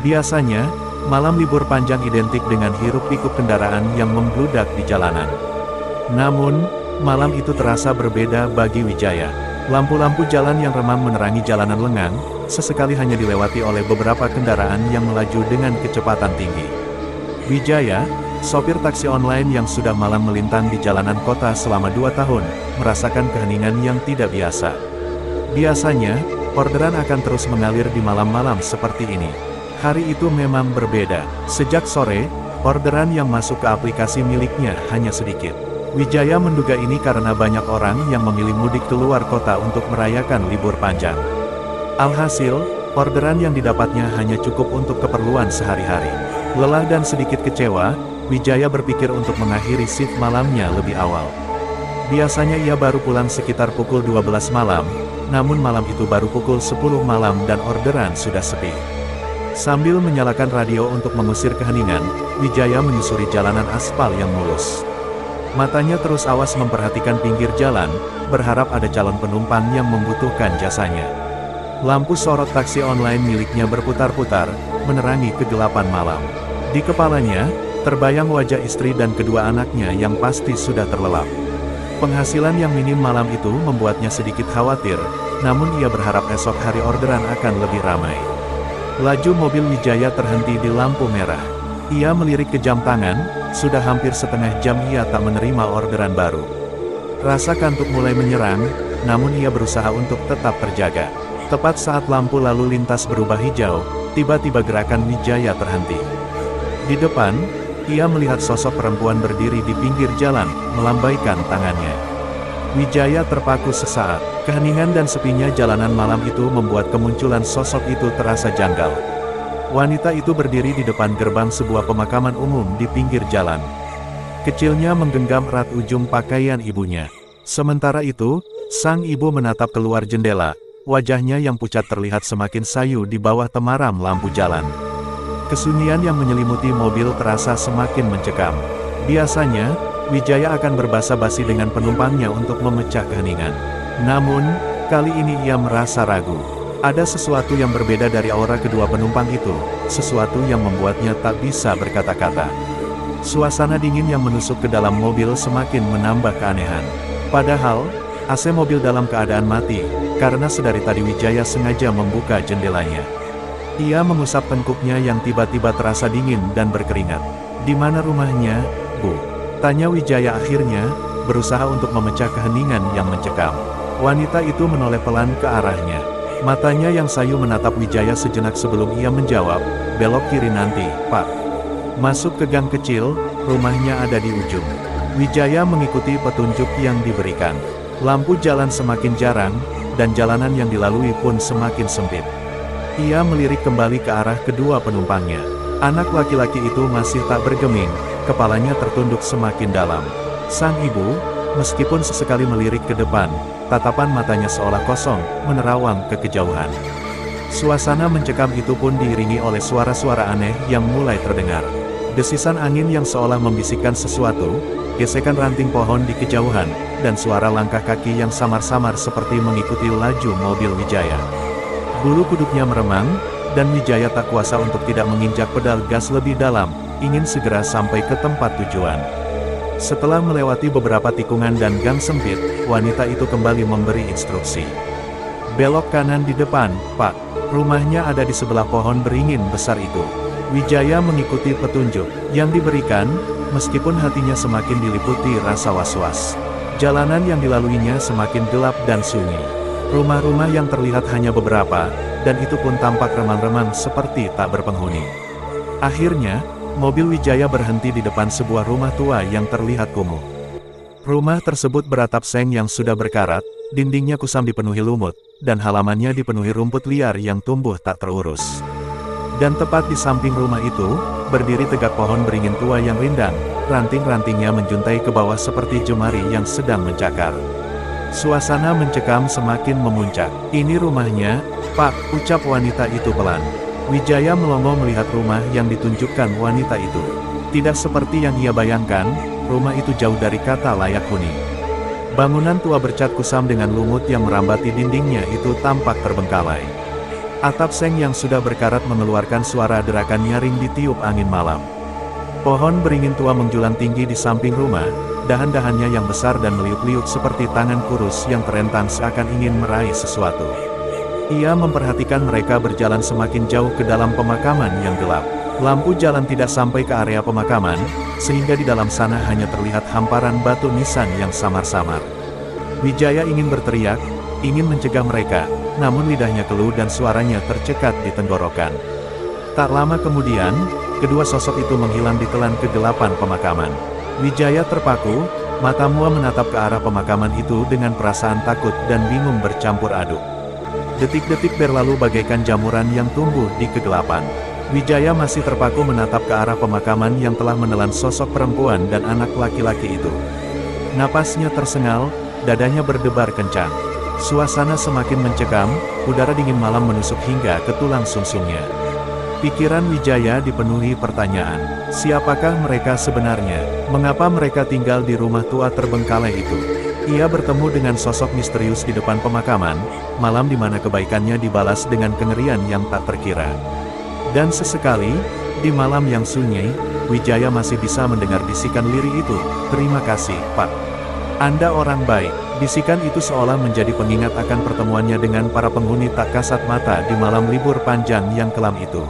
Biasanya, malam libur panjang identik dengan hiruk-pikuk kendaraan yang membludak di jalanan. Namun, malam itu terasa berbeda bagi Wijaya. Lampu-lampu jalan yang remang menerangi jalanan lengang, sesekali hanya dilewati oleh beberapa kendaraan yang melaju dengan kecepatan tinggi. Wijaya, sopir taksi online yang sudah malam melintang di jalanan kota selama 2 tahun, merasakan keheningan yang tidak biasa. Biasanya, orderan akan terus mengalir di malam-malam seperti ini. Hari itu memang berbeda. Sejak sore, orderan yang masuk ke aplikasi miliknya hanya sedikit. Wijaya menduga ini karena banyak orang yang memilih mudik keluar kota untuk merayakan libur panjang. Alhasil, orderan yang didapatnya hanya cukup untuk keperluan sehari-hari. Lelah dan sedikit kecewa, Wijaya berpikir untuk mengakhiri shift malamnya lebih awal. Biasanya ia baru pulang sekitar pukul 12 malam, namun malam itu baru pukul 10 malam dan orderan sudah sepi. Sambil menyalakan radio untuk mengusir keheningan, Wijaya menyusuri jalanan aspal yang mulus. Matanya terus awas memperhatikan pinggir jalan, berharap ada calon penumpang yang membutuhkan jasanya. Lampu sorot taksi online miliknya berputar-putar, menerangi kegelapan malam. Di kepalanya, terbayang wajah istri dan kedua anaknya yang pasti sudah terlelap. Penghasilan yang minim malam itu membuatnya sedikit khawatir, namun ia berharap esok hari orderan akan lebih ramai. Laju mobil Wijaya terhenti di lampu merah. Ia melirik ke jam tangan, sudah hampir setengah jam ia tak menerima orderan baru. Rasa kantuk mulai menyerang, namun ia berusaha untuk tetap terjaga. Tepat saat lampu lalu lintas berubah hijau, tiba-tiba gerakan Wijaya terhenti. Di depan, ia melihat sosok perempuan berdiri di pinggir jalan, melambaikan tangannya. Wijaya terpaku sesaat. Keheningan dan sepinya jalanan malam itu membuat kemunculan sosok itu terasa janggal. Wanita itu berdiri di depan gerbang sebuah pemakaman umum di pinggir jalan. Kecilnya menggenggam erat ujung pakaian ibunya. Sementara itu, sang ibu menatap keluar jendela, wajahnya yang pucat terlihat semakin sayu di bawah temaram lampu jalan. Kesunyian yang menyelimuti mobil terasa semakin mencekam. Biasanya, Wijaya akan berbasa-basi dengan penumpangnya untuk memecah keheningan. Namun, kali ini ia merasa ragu. Ada sesuatu yang berbeda dari aura kedua penumpang itu, sesuatu yang membuatnya tak bisa berkata-kata. Suasana dingin yang menusuk ke dalam mobil semakin menambah keanehan. Padahal, AC mobil dalam keadaan mati, karena sedari tadi Wijaya sengaja membuka jendelanya. Ia mengusap tengkuknya yang tiba-tiba terasa dingin dan berkeringat. "Di mana rumahnya, Bu?" tanya Wijaya akhirnya, berusaha untuk memecah keheningan yang mencekam. Wanita itu menoleh pelan ke arahnya. Matanya yang sayu menatap Wijaya sejenak sebelum ia menjawab, "Belok kiri nanti, Pak." Masuk ke gang kecil, rumahnya ada di ujung. Wijaya mengikuti petunjuk yang diberikan. Lampu jalan semakin jarang, dan jalanan yang dilalui pun semakin sempit. Ia melirik kembali ke arah kedua penumpangnya. Anak laki-laki itu masih tak bergeming, kepalanya tertunduk semakin dalam. Sang ibu, meskipun sesekali melirik ke depan, tatapan matanya seolah kosong, menerawang ke kejauhan. Suasana mencekam itu pun diiringi oleh suara-suara aneh yang mulai terdengar. Desisan angin yang seolah membisikkan sesuatu, gesekan ranting pohon di kejauhan, dan suara langkah kaki yang samar-samar seperti mengikuti laju mobil Wijaya. Bulu kuduknya meremang, dan Wijaya tak kuasa untuk tidak menginjak pedal gas lebih dalam, ingin segera sampai ke tempat tujuan. Setelah melewati beberapa tikungan dan gang sempit, wanita itu kembali memberi instruksi. "Belok kanan di depan, Pak. Rumahnya ada di sebelah pohon beringin besar itu." Wijaya mengikuti petunjuk yang diberikan, meskipun hatinya semakin diliputi rasa was-was. Jalanan yang dilaluinya semakin gelap dan sunyi. Rumah-rumah yang terlihat hanya beberapa, dan itu pun tampak remang-remang seperti tak berpenghuni. Akhirnya, mobil Wijaya berhenti di depan sebuah rumah tua yang terlihat kumuh. Rumah tersebut beratap seng yang sudah berkarat, dindingnya kusam dipenuhi lumut, dan halamannya dipenuhi rumput liar yang tumbuh tak terurus. Dan tepat di samping rumah itu, berdiri tegak pohon beringin tua yang rindang, ranting-rantingnya menjuntai ke bawah seperti jemari yang sedang mencakar. Suasana mencekam semakin memuncak. "Ini rumahnya, Pak," ucap wanita itu pelan. Wijaya melongo melihat rumah yang ditunjukkan wanita itu. Tidak seperti yang ia bayangkan, rumah itu jauh dari kata layak huni. Bangunan tua bercat kusam dengan lumut yang merambati dindingnya itu tampak terbengkalai. Atap seng yang sudah berkarat mengeluarkan suara derakan nyaring ditiup angin malam. Pohon beringin tua menjulang tinggi di samping rumah, dahan-dahannya yang besar dan meliuk-liuk seperti tangan kurus yang terentang seakan ingin meraih sesuatu. Ia memperhatikan mereka berjalan semakin jauh ke dalam pemakaman yang gelap. Lampu jalan tidak sampai ke area pemakaman, sehingga di dalam sana hanya terlihat hamparan batu nisan yang samar-samar. Wijaya ingin berteriak, ingin mencegah mereka, namun lidahnya keluh dan suaranya tercekat di tenggorokan. Tak lama kemudian, kedua sosok itu menghilang di telan kegelapan pemakaman. Wijaya terpaku, mata Mua menatap ke arah pemakaman itu dengan perasaan takut dan bingung bercampur aduk. Detik-detik berlalu bagaikan jamuran yang tumbuh di kegelapan. Wijaya masih terpaku menatap ke arah pemakaman yang telah menelan sosok perempuan dan anak laki-laki itu. Napasnya tersengal, dadanya berdebar kencang. Suasana semakin mencekam, udara dingin malam menusuk hingga ke tulang sumsumnya. Pikiran Wijaya dipenuhi pertanyaan. Siapakah mereka sebenarnya? Mengapa mereka tinggal di rumah tua terbengkalai itu? Ia bertemu dengan sosok misterius di depan pemakaman, malam di mana kebaikannya dibalas dengan kengerian yang tak terkira. Dan sesekali, di malam yang sunyi, Wijaya masih bisa mendengar bisikan lirih itu. "Terima kasih, Pak. Anda orang baik." Bisikan itu seolah menjadi pengingat akan pertemuannya dengan para penghuni tak kasat mata di malam libur panjang yang kelam itu.